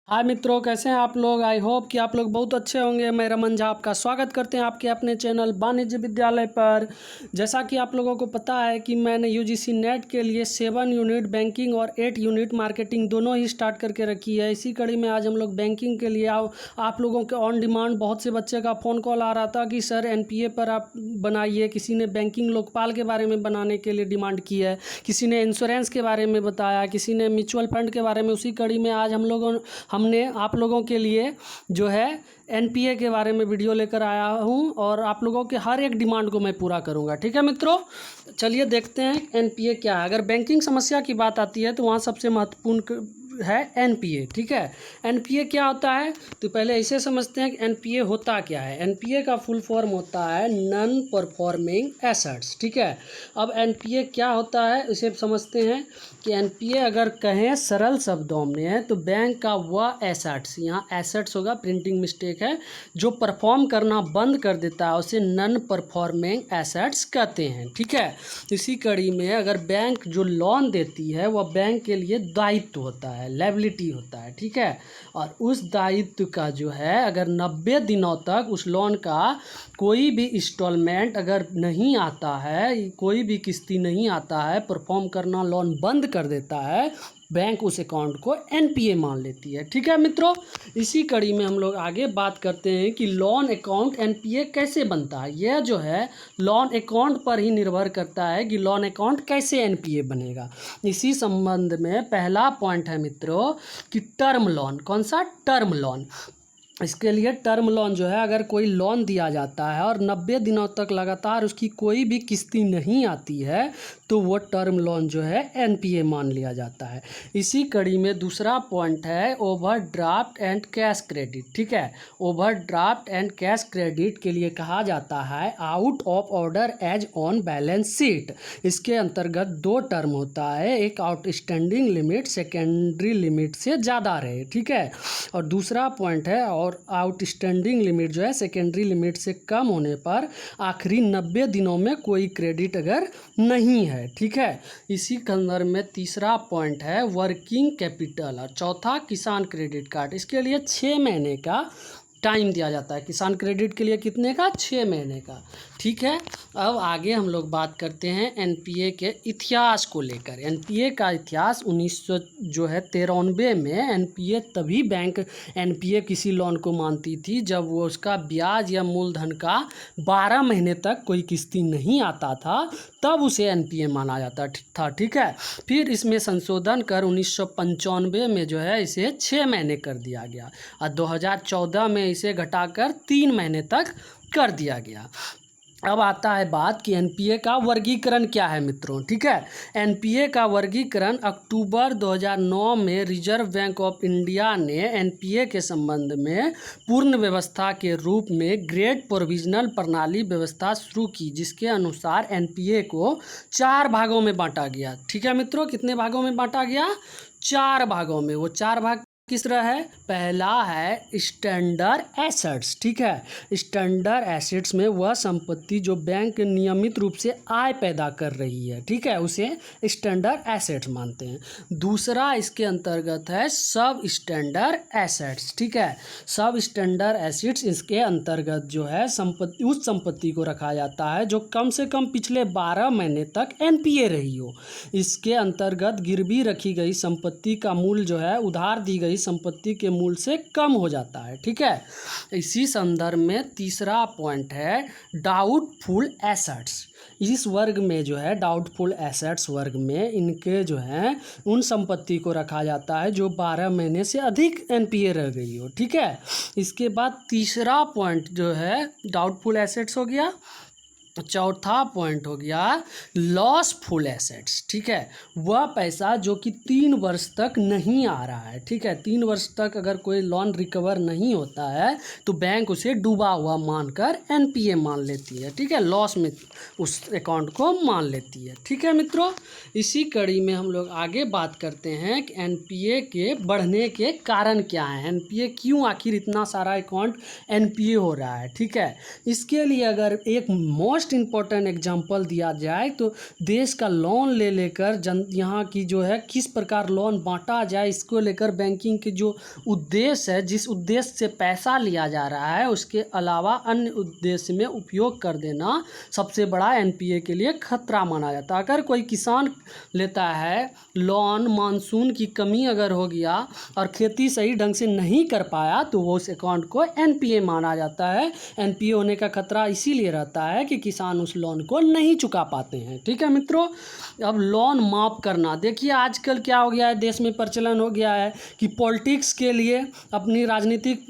हाय मित्रों, कैसे हैं आप लोग। आई होप कि आप लोग बहुत अच्छे होंगे। मैं रमन झा आपका स्वागत करते हैं आपके अपने चैनल वाणिज्य विद्यालय पर। जैसा कि आप लोगों को पता है कि मैंने यूजीसी नेट के लिए 7 यूनिट बैंकिंग और 8 यूनिट मार्केटिंग दोनों ही स्टार्ट करके रखी है। इसी कड़ी में आज हम लोग बैंकिंग के लिए आप लोगों के ऑन डिमांड बहुत से बच्चे का फ़ोन कॉल आ रहा था कि सर एनपीए पर आप बनाइए। किसी ने बैंकिंग लोकपाल के बारे में बनाने के लिए डिमांड की है, किसी ने इंश्योरेंस के बारे में बताया, किसी ने म्यूचुअल फंड के बारे में। उसी कड़ी में आज हमने आप लोगों के लिए जो है एनपीए के बारे में वीडियो लेकर आया हूं और आप लोगों के हर एक डिमांड को मैं पूरा करूंगा। ठीक है मित्रों, चलिए देखते हैं एनपीए क्या है। अगर बैंकिंग समस्या की बात आती है तो वहाँ सबसे महत्वपूर्ण है एनपीए। ठीक है, एनपीए क्या होता है तो पहले इसे समझते हैं कि एनपीए होता क्या है। एनपीए का फुल फॉर्म होता है नॉन परफॉर्मिंग एसेट्स। ठीक है, अब एनपीए क्या होता है इसे समझते हैं कि एनपीए अगर कहें सरल शब्दों में है तो बैंक का वह एसेट्स, यहाँ एसेट्स होगा, प्रिंटिंग मिस्टेक है, जो परफॉर्म करना बंद कर देता है उसे नॉन परफॉर्मिंग एसेट्स कहते हैं। ठीक है, इसी कड़ी में अगर बैंक जो लोन देती है वह बैंक के लिए दायित्व होता है, लायबिलिटी होता है। ठीक है, और उस दायित्व का जो है अगर 90 दिनों तक उस लोन का कोई भी इंस्टॉलमेंट अगर नहीं आता है, कोई भी किस्ती नहीं आता है, परफॉर्म करना लोन बंद कर देता है, बैंक उस अकाउंट को एनपीए मान लेती है। ठीक है मित्रों, इसी कड़ी में हम लोग आगे बात करते हैं कि लोन अकाउंट एनपीए कैसे बनता है। यह जो है लोन अकाउंट पर ही निर्भर करता है कि लोन अकाउंट कैसे एनपीए बनेगा। इसी संबंध में पहला पॉइंट है मित्रों कि टर्म लोन। कौन सा? Term loan. इसके लिए टर्म लोन जो है अगर कोई लोन दिया जाता है और 90 दिनों तक लगातार उसकी कोई भी किस्ती नहीं आती है तो वो टर्म लोन जो है एनपीए मान लिया जाता है। इसी कड़ी में दूसरा पॉइंट है ओवरड्राफ्ट एंड कैश क्रेडिट। ठीक है, ओवरड्राफ्ट एंड कैश क्रेडिट के लिए कहा जाता है out of order as on balance sheet. इसके अंतर्गत दो टर्म होता है, एक आउटस्टैंडिंग लिमिट सेकेंडरी लिमिट से ज़्यादा रहे। ठीक है, और दूसरा पॉइंट है और आउटस्टैंडिंग लिमिट जो है सेकेंडरी लिमिट से कम होने पर आखिरी 90 दिनों में कोई क्रेडिट अगर नहीं है। ठीक है, इसी संदर्भ में तीसरा पॉइंट है वर्किंग कैपिटल और चौथा किसान क्रेडिट कार्ड। इसके लिए 6 महीने का टाइम दिया जाता है। किसान क्रेडिट के लिए कितने का? 6 महीने का। ठीक है, अब आगे हम लोग बात करते हैं एनपीए के इतिहास को लेकर। एनपीए का इतिहास 1993 में एनपीए तभी बैंक एनपीए किसी लोन को मानती थी जब वो उसका ब्याज या मूलधन का 12 महीने तक कोई किस्ती नहीं आता था, तब उसे एनपीए माना जाता था। ठीक है, फिर इसमें संशोधन कर 1995 में जो है इसे 6 महीने कर दिया गया और 2014 में इसे घटाकर 3 महीने तक कर दिया गया। अब आता है बात कि एनपीए का वर्गीकरण क्या है मित्रों। ठीक है, एनपीए का वर्गीकरण अक्टूबर 2009 में रिजर्व बैंक ऑफ इंडिया ने एनपीए के संबंध में पूर्ण व्यवस्था के रूप में ग्रेड प्रोविजनल प्रणाली व्यवस्था शुरू की, जिसके अनुसार एनपीए को 4 भागों में बांटा गया। ठीक है मित्रों, कितने भागों में बांटा गया? 4 भागों में। वो 4 भाग किस तरह है? पहला है स्टैंडर्ड एसेट्स। ठीक है, स्टैंडर्ड एसेट्स में वह संपत्ति जो बैंक नियमित रूप से आय पैदा कर रही है, ठीक है, उसे स्टैंडर्ड एसेट्स मानते हैं। दूसरा इसके अंतर्गत है सब स्टैंडर्ड एसेट्स। ठीक है, सब स्टैंडर्ड एसेट्स इसके अंतर्गत जो है संपत्ति, उस संपत्ति को रखा जाता है जो कम से कम पिछले 12 महीने तक एनपीए रही हो। इसके अंतर्गत गिरवी रखी गई संपत्ति का मूल्य जो है उधार दी गई संपत्ति के मूल्य से कम हो जाता है। ठीक है, इसी संदर्भ में तीसरा पॉइंट है डाउटफुल एसेट्स। इस वर्ग में जो है डाउटफुल एसेट्स वर्ग में इनके जो है उन संपत्ति को रखा जाता है जो 12 महीने से अधिक एनपीए रह गई हो। ठीक है, इसके बाद तीसरा पॉइंट जो है डाउटफुल एसेट्स हो गया। चौथा पॉइंट हो गया लॉसफुल एसेट्स। ठीक है, वह पैसा जो कि 3 वर्ष तक नहीं आ रहा है। ठीक है, 3 वर्ष तक अगर कोई लोन रिकवर नहीं होता है तो बैंक उसे डूबा हुआ मानकर एनपीए मान लेती है। ठीक है, लॉस में उस अकाउंट को मान लेती है। ठीक है मित्रों, इसी कड़ी में हम लोग आगे बात करते हैं कि एनपीए के बढ़ने के कारण क्या हैं। एनपीए क्यों आखिर इतना सारा अकाउंट एनपीए हो रहा है। ठीक है, इसके लिए अगर एक मोस्ट मोस्ट इम्पॉर्टेंट एग्जांपल दिया जाए तो देश का लोन ले लेकर यहाँ की जो है किस प्रकार लोन बांटा जाए, इसको लेकर बैंकिंग के जो उद्देश्य है, जिस उद्देश्य से पैसा लिया जा रहा है, उसके अलावा अन्य उद्देश्य में उपयोग कर देना सबसे बड़ा एनपीए के लिए खतरा माना जाता है। अगर कोई किसान लेता है लोन, मानसून की कमी अगर हो गया और खेती सही ढंग से नहीं कर पाया तो वो उस अकाउंट को एनपीए माना जाता है। एनपीए होने का खतरा इसीलिए रहता है कि किसान उस लोन को नहीं चुका पाते हैं। ठीक है मित्रों, अब लोन माफ़ करना, देखिए आजकल क्या हो गया है, देश में प्रचलन हो गया है कि पॉलिटिक्स के लिए, अपनी राजनीतिक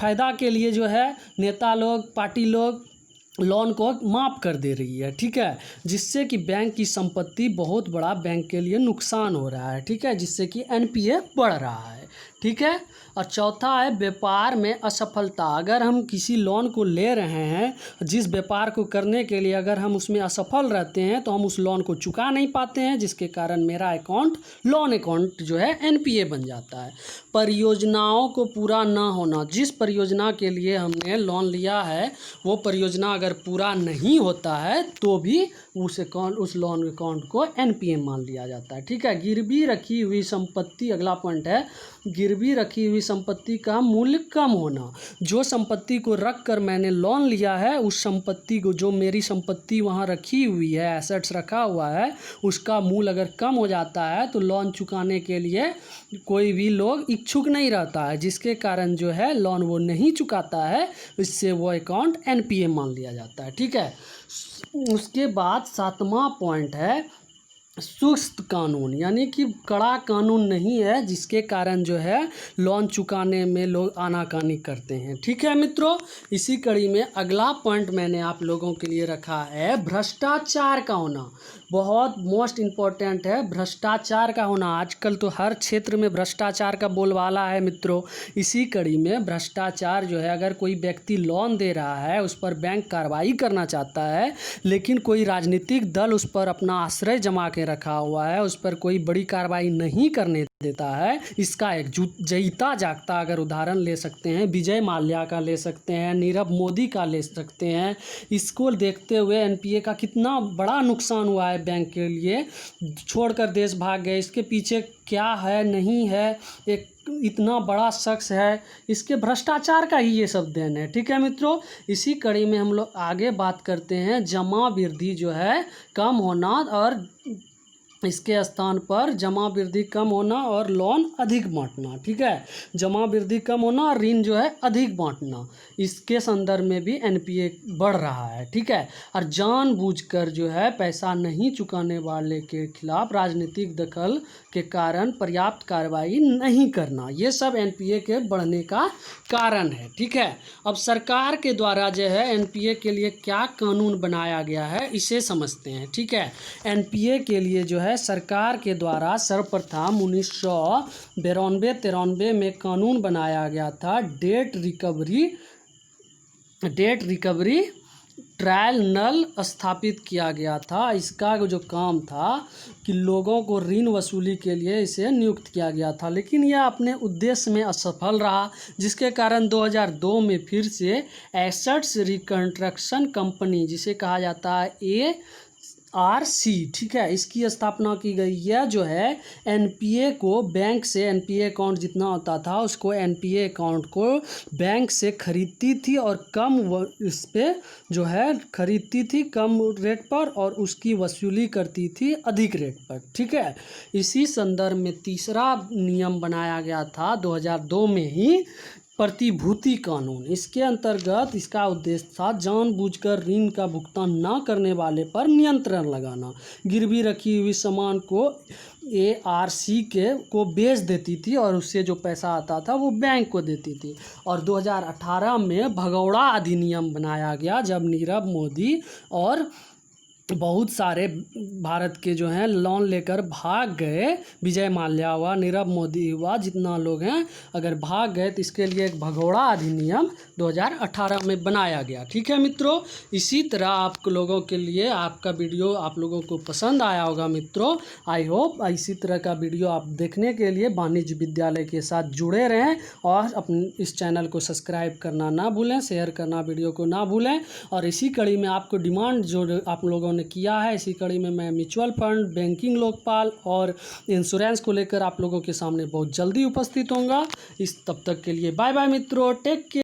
फ़ायदा के लिए जो है नेता लोग, पार्टी लोग लोन को माफ़ कर दे रही है। ठीक है, जिससे कि बैंक की संपत्ति बहुत बड़ा बैंक के लिए नुकसान हो रहा है। ठीक है, जिससे कि एनपीए बढ़ रहा है। ठीक है, और चौथा है व्यापार में असफलता। अगर हम किसी लोन को ले रहे हैं, जिस व्यापार को करने के लिए अगर हम उसमें असफल रहते हैं तो हम उस लोन को चुका नहीं पाते हैं, जिसके कारण मेरा अकाउंट लोन अकाउंट जो है एनपीए बन जाता है। परियोजनाओं को पूरा ना होना, जिस परियोजना के लिए हमने लोन लिया है वो परियोजना अगर पूरा नहीं होता है तो भी उस लोन अकाउंट को एनपीए मान लिया जाता है। ठीक है, गिरवी रखी हुई संपत्ति, अगला पॉइंट है गिरवी रखी हुई संपत्ति का मूल्य कम होना। जो संपत्ति को रख कर मैंने लोन लिया है, उस संपत्ति को, जो मेरी संपत्ति वहाँ रखी हुई है, एसेट्स रखा हुआ है, उसका मूल्य अगर कम हो जाता है तो लोन चुकाने के लिए कोई भी लोग इच्छुक नहीं रहता है, जिसके कारण जो है लोन वो नहीं चुकाता है, इससे वो अकाउंट एनपीए मान लिया जाता है। ठीक है, उसके बाद 7वां पॉइंट है सुस्त कानून, यानी कि कड़ा कानून नहीं है, जिसके कारण जो है लोन चुकाने में लोग आनाकानी करते हैं। ठीक है मित्रों, इसी कड़ी में अगला पॉइंट मैंने आप लोगों के लिए रखा है भ्रष्टाचार का होना। बहुत मोस्ट इम्पॉर्टेंट है भ्रष्टाचार का होना। आजकल तो हर क्षेत्र में भ्रष्टाचार का बोलबाला है मित्रों। इसी कड़ी में भ्रष्टाचार जो है, अगर कोई व्यक्ति लोन दे रहा है, उस पर बैंक कार्रवाई करना चाहता है, लेकिन कोई राजनीतिक दल उस पर अपना आश्रय जमा के रखा हुआ है, उस पर कोई बड़ी कार्रवाई नहीं करने देता है, इसका एक जीता जागता अगर उदाहरण ले सकते हैं, विजय माल्या का ले सकते हैं, नीरव मोदी का ले सकते हैं। इसको देखते हुए एनपीए का कितना बड़ा नुकसान हुआ है बैंक के लिए, छोड़कर देश भाग गए। इसके पीछे क्या है, नहीं है, एक इतना बड़ा शख्स है, इसके भ्रष्टाचार का ही ये सब देन है। ठीक है मित्रों, इसी कड़ी में हम लोग आगे बात करते हैं जमा वृद्धि जो है कम होना, और इसके स्थान पर जमा वृद्धि कम होना और लोन अधिक बांटना। ठीक है, जमा वृद्धि कम होना और ऋण जो है अधिक बांटना, इसके संदर्भ में भी एनपीए बढ़ रहा है। ठीक है, और जानबूझकर जो है पैसा नहीं चुकाने वाले के खिलाफ राजनीतिक दखल के कारण पर्याप्त कार्रवाई नहीं करना, ये सब एनपीए के बढ़ने का कारण है। ठीक है, अब सरकार के द्वारा जो है एनपीए के लिए क्या कानून बनाया गया है, इसे समझते हैं। ठीक है, एनपीए के लिए जो है सरकार के द्वारा सर्वप्रथम 1992-93 में कानून बनाया गया था, डेट रिकवरी ट्राइब्यूनल स्थापित किया गया था। इसका जो काम था कि लोगों को ऋण वसूली के लिए इसे नियुक्त किया गया था, लेकिन यह अपने उद्देश्य में असफल रहा, जिसके कारण 2002 में फिर से एसेट्स रिकंस्ट्रक्शन कंपनी, जिसे कहा जाता है ARC, ठीक है, इसकी स्थापना की गई। यह जो है एनपीए को बैंक से, एनपीए अकाउंट जितना होता था उसको, एनपीए अकाउंट को बैंक से खरीदती थी और कम इस पे जो है खरीदती थी कम रेट पर और उसकी वसूली करती थी अधिक रेट पर। ठीक है, इसी संदर्भ में तीसरा नियम बनाया गया था 2002 में ही, प्रतिभूति कानून। इसके अंतर्गत इसका उद्देश्य था जानबूझकर ऋण का भुगतान न करने वाले पर नियंत्रण लगाना। गिरवी रखी हुई सामान को ARC को बेच देती थी और उससे जो पैसा आता था वो बैंक को देती थी। और 2018 में भगौड़ा अधिनियम बनाया गया, जब नीरव मोदी और बहुत सारे भारत के जो हैं लोन लेकर भाग गए। विजय माल्या हुआ, नीरव मोदी हुआ, जितना लोग हैं अगर भाग गए तो इसके लिए एक भगोड़ा अधिनियम 2018 में बनाया गया। ठीक है मित्रों, इसी तरह आप लोगों के लिए आपका वीडियो आप लोगों को पसंद आया होगा मित्रों। आई होप इसी तरह का वीडियो आप देखने के लिए वाणिज्य विद्यालय के साथ जुड़े रहें और अपने इस चैनल को सब्सक्राइब करना ना भूलें, शेयर करना वीडियो को ना भूलें। और इसी कड़ी में आपको डिमांड जो आप लोगों ने किया है, इसी कड़ी में मैं म्यूचुअल फंड, बैंकिंग, लोकपाल और इंश्योरेंस को लेकर आप लोगों के सामने बहुत जल्दी उपस्थित होऊंगा। तब तक के लिए बाय बाय मित्रों, टेक केयर।